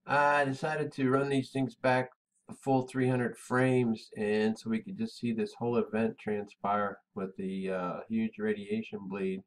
I decided to run these things back a full 300 frames, and so we could just see this whole event transpire with the huge radiation bleed.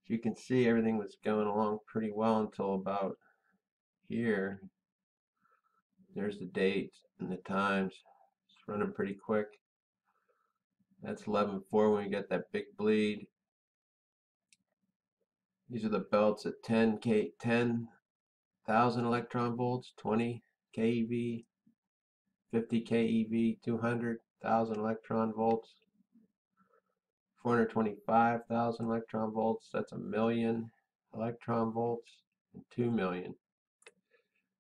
As you can see, everything was going along pretty well until about here. There's the dates and the times. It's running pretty quick. That's 11:04 when we got that big bleed. These are the belts at 10,000 electron volts, 20 keV, 50 keV, 200,000 electron volts, 425,000 electron volts. That's a million electron volts, and 2 million.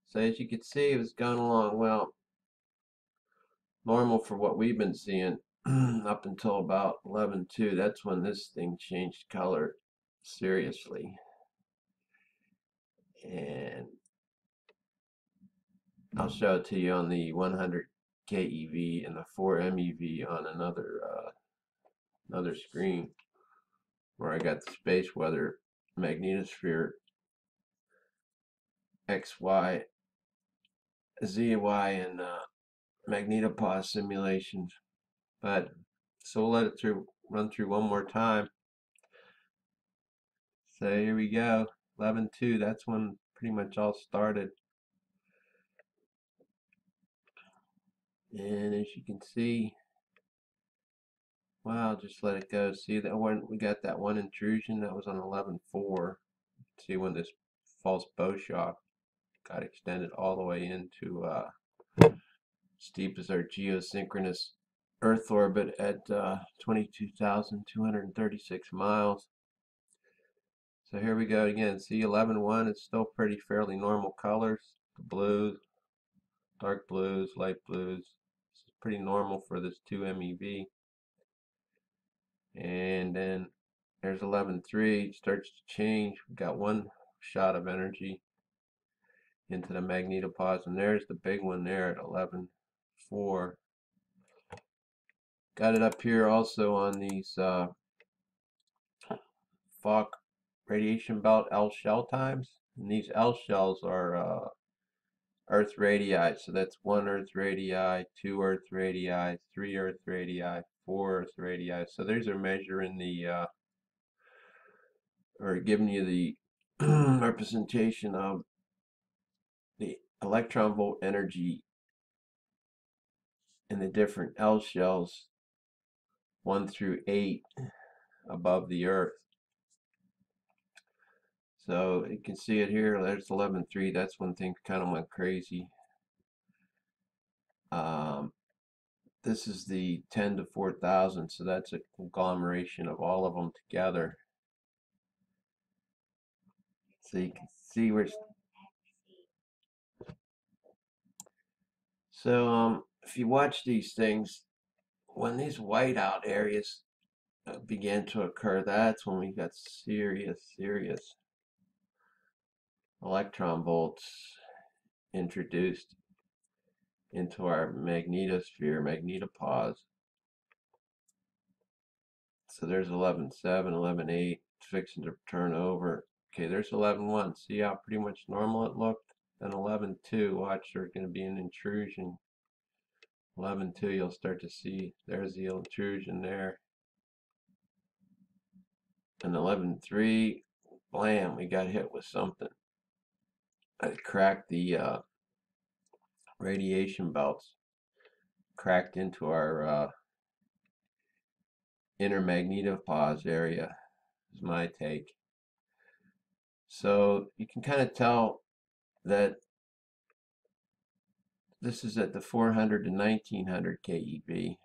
So as you can see, it was going along well, normal for what we've been seeing up until about 11:02. That's when this thing changed color seriously. And I'll show it to you on the 100 keV and the 4 MeV on another screen where I got the space weather magnetosphere XY, ZY, and magnetopause simulations. But so we'll let it run through one more time. So here we go, 11:02. That's when pretty much all started. And as you can see, wow, just let it go. See that one? We got that one intrusion that was on 11:04. See when this false bow shock got extended all the way into steep as our geosynchronous Earth orbit at 22,236 miles. So here we go again. See 11:1. It's still fairly normal colors. The blues, dark blues, light blues. This is pretty normal for this 2 MeV. And then there's 11:3. It starts to change. We've got one shot of energy into the magnetopause, and there's the big one there at 11:4. Got it up here also on these Fock radiation belt L shell times, and these L shells are Earth radii. So that's 1 Earth radii, 2 Earth radii, 3 Earth radii, 4 Earth radii. So these are measuring the or giving you the representation of the electron volt energy in the different L shells 1 through 8 above the Earth. So you can see it here. There's 11:3. That's when things kind of went crazy. This is the 10 to 4,000, so that's a conglomeration of all of them together. So you can see where. So if you watch these things, when these whiteout areas began to occur, that's when we got serious electron volts introduced into our magnetosphere, magnetopause. So there's 11:7, 11:8, it's fixing to turn over. Okay, there's 11:1. See how pretty much normal it looked? Then 11:2, watch, there's going to be an intrusion. 11:2, you'll start to see there's the intrusion there. And 11:3, blam, we got hit with something. It cracked the radiation belts, cracked into our inner magnetopause area, is my take. So you can kind of tell that this is at the 400 to 1900 keV.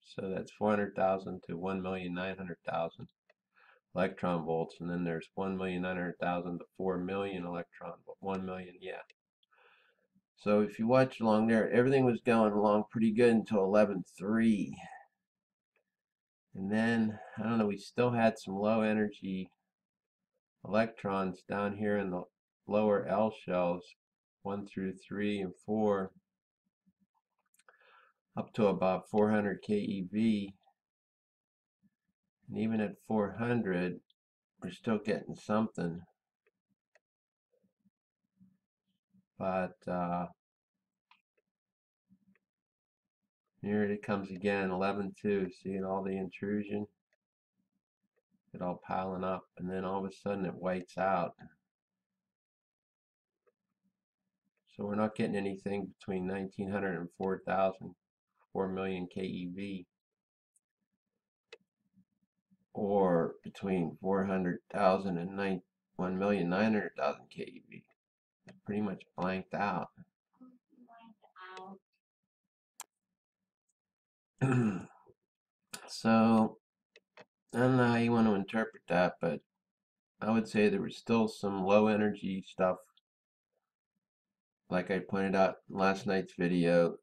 So that's 400,000 to 1,900,000 electron volts. And then there's 1,900,000 to 4 million electron volts. 1 million, yeah. So if you watch along there, everything was going along pretty good until 11:3. And then, I don't know, we still had some low energy electrons down here in the lower L shells, 1 through 3 and 4, up to about 400 keV. And even at 400, we're still getting something. But here it comes again, 11.2. See all the intrusion? It all piling up, and then all of a sudden it whites out. So we're not getting anything between 1900 and 4,000, 4 million keV, or between 400,000 and 1,900,000 keV. It's pretty much blanked out. So I don't know how you want to interpret that, but I would say there was still some low energy stuff, like I pointed out in last night's video,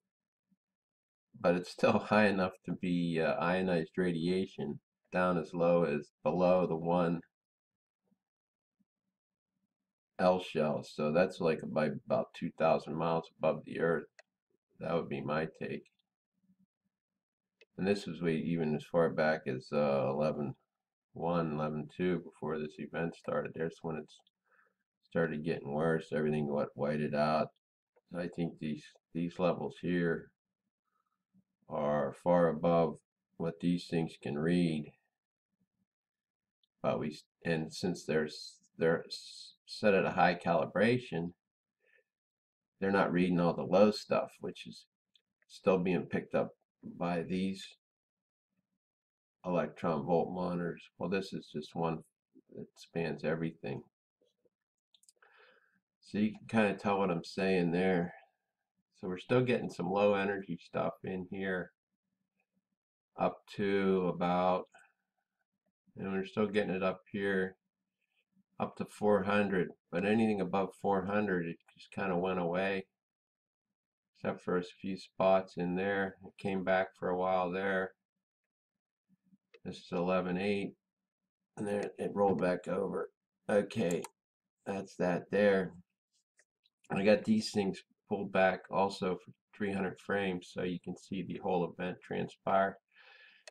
but it's still high enough to be ionized radiation, down as low as below the 1 L shell. So that's like about 2,000 miles above the Earth. That would be my take. And this was way even as far back as 11.1, 11.2, before this event started. There's when it's started getting worse. Everything got whited out. I think these levels here are far above what these things can read. But since they're set at a high calibration, they're not reading all the low stuff, which is still being picked up by these electron volt monitors. Well, this is just one that spans everything. So you can kind of tell what I'm saying there. So we're still getting some low energy stuff in here up to about, and we're still getting it up here up to 400, but anything above 400 it just kind of went away, except for a few spots in there. It came back for a while there. This is 11.8, and then it rolled back over. Okay, that's that there. I got these things pulled back also for 300 frames, so you can see the whole event transpire.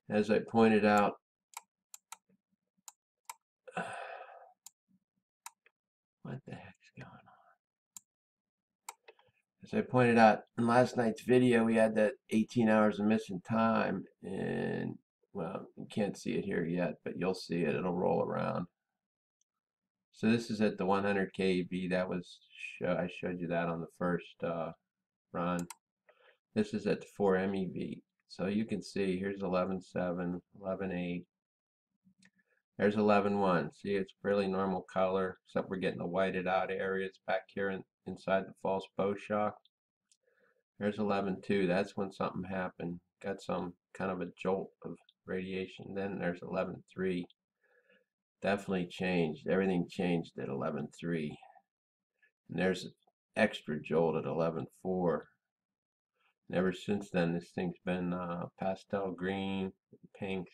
As I pointed out, what the heck's going on? As I pointed out in last night's video, we had that 18 hours of missing time, and well, you can't see it here yet, but you'll see it. It'll roll around. So this is at the 100 keV. That was I showed you that on the first run. This is at the 4 MeV. So you can see here's 11.7, 11.8. There's 11.1. See, it's really normal color, except we're getting the whited out areas back here inside the false bow shock. There's 11.2. That's when something happened. Got some kind of a jolt of radiation. Then there's 11.3. Definitely changed. Everything changed at 11.3. And there's an extra jolt at 11.4. And ever since then, this thing's been pastel green, pinks,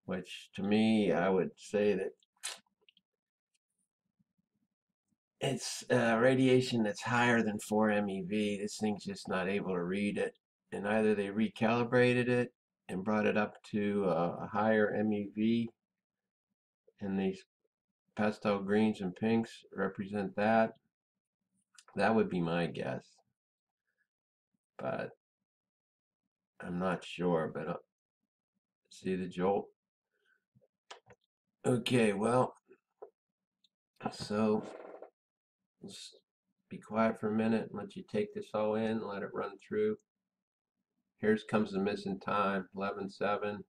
which to me, I would say that it's radiation that's higher than 4 MeV. This thing's just not able to read it. And either they recalibrated it and brought it up to a higher MeV, and these pastel greens and pinks represent that. That would be my guess. But I'm not sure, but see the jolt? Okay, well, so let's be quiet for a minute and let you take this all in, let it run through. Here comes the missing time, 11.7.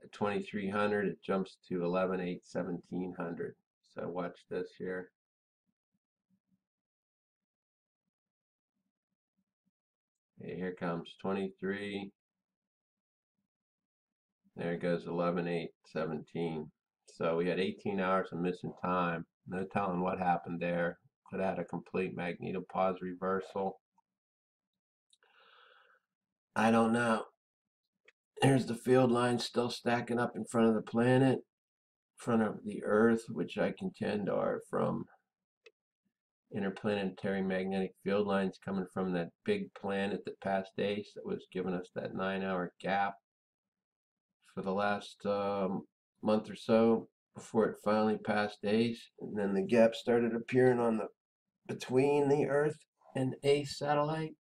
At 2300 it jumps to 11.8, 1700. So watch this here. Okay, here comes 23. There it goes, 11.8, 17. So we had 18 hours of missing time. No telling what happened there. Could have had a complete magnetopause reversal. I don't know. Here's the field lines still stacking up in front of the planet, in front of the Earth, which I contend are from interplanetary magnetic field lines coming from that big planet that passed ACE that was giving us that 9-hour gap for the last month or so before it finally passed ACE. And then the gap started appearing on the between the Earth and ACE satellite,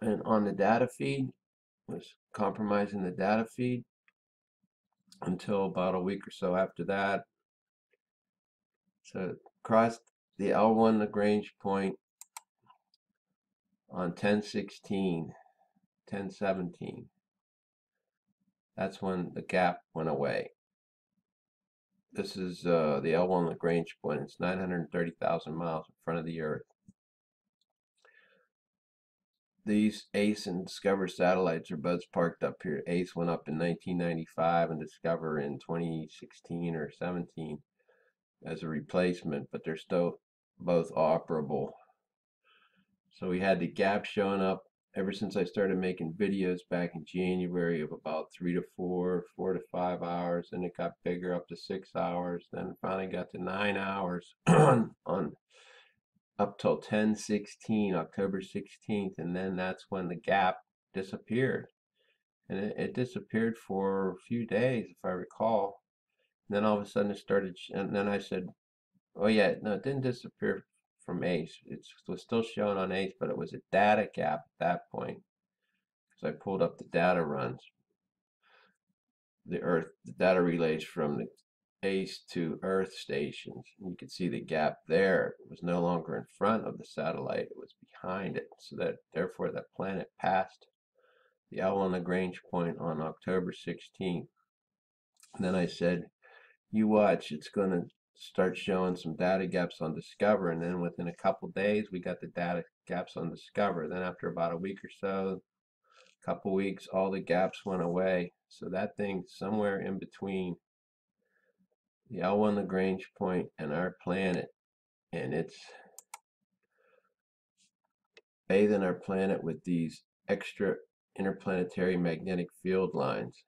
and on the data feed was compromising the data feed until about a week or so after that. So it crossed the L1 Lagrange point on 10/16, 10/17. That's when the gap went away. This is the L1 Lagrange point. It's 930,000 miles in front of the Earth. These ACE and Discover satellites are both parked up here. ACE went up in 1995 and Discover in 2016 or 17 as a replacement, but they're still both operable. So we had the gap showing up ever since I started making videos back in January of about 3 to 4, 4 to 5 hours, and it got bigger up to 6 hours, then finally got to 9 hours on up till 10/16, October 16th, and then that's when the gap disappeared. And it disappeared for a few days, if I recall. And then all of a sudden it started, and then I said, oh yeah, no, it didn't disappear from ACE. It was still showing on ACE, but it was a data gap at that point. Because I pulled up the data runs, the data relays from the ACE to Earth stations. And you could see the gap there. It was no longer in front of the satellite, it was behind it. So that therefore that planet passed the L1 Lagrange point on October 16th. And then I said, you watch, it's going to start showing some data gaps on Discover. And then within a couple days, we got the data gaps on Discover. Then after about a week or so, a couple weeks, all the gaps went away. So that thing somewhere in between the L1 Lagrange point and our planet, and it's bathing our planet with these extra interplanetary magnetic field lines.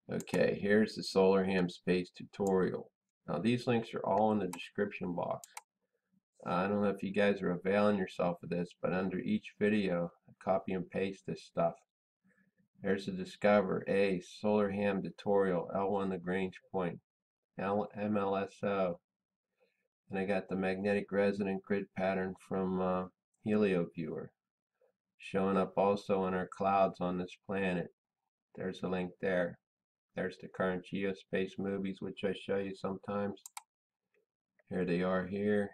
Okay, here's the Solar Ham Space tutorial. Now these links are all in the description box. I don't know if you guys are availing yourself of this, but under each video, I copy and paste this stuff. There's the Discover, ACE, Solar Ham tutorial, L1 Lagrange point, MLSO. And I got the magnetic resonant grid pattern from HelioViewer showing up also in our clouds on this planet. There's a link there. There's the current geospace movies, which I show you sometimes. Here they are here.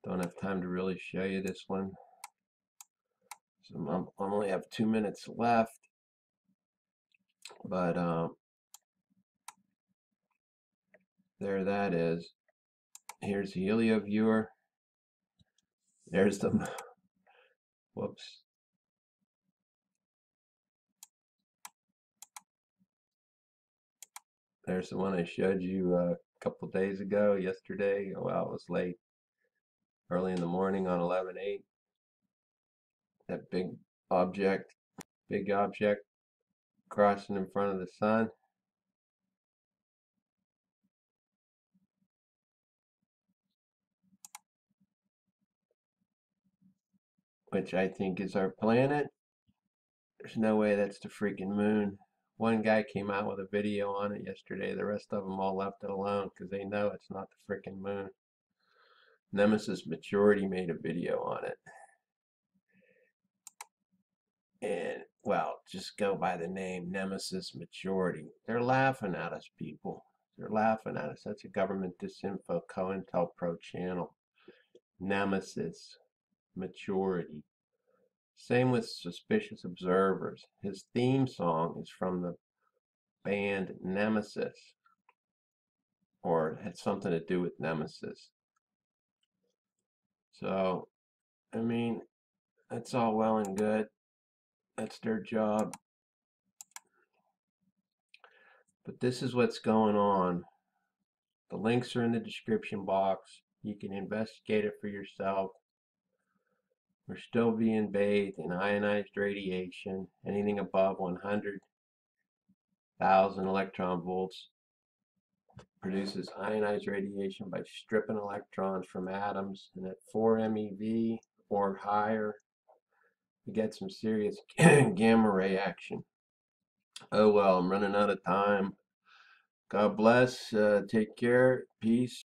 Don't have time to really show you this one. So I only have 2 minutes left. But there that is. Here's the HelioViewer. There's the, whoops. There's the one I showed you a couple days ago, yesterday. Well, it was late, early in the morning on 11/8. That big object crossing in front of the sun. Which I think is our planet. There's no way that's the freaking moon. One guy came out with a video on it yesterday. The rest of them all left it alone because they know it's not the freaking moon. Nemesis Maturity made a video on it. And, well, just go by the name Nemesis Maturity. They're laughing at us, people. They're laughing at us. That's a government disinfo COINTELPRO channel. Nemesis Maturity. Same with Suspicious Observers. His theme song is from the band Nemesis, or it had something to do with Nemesis. So, I mean, that's all well and good. That's their job. But this is what's going on. The links are in the description box. You can investigate it for yourself. We're still being bathed in ionized radiation. Anything above 100,000 electron volts produces ionized radiation by stripping electrons from atoms, and at 4 MeV or higher, you get some serious gamma ray action. Oh well, I'm running out of time. God bless. Take care. Peace.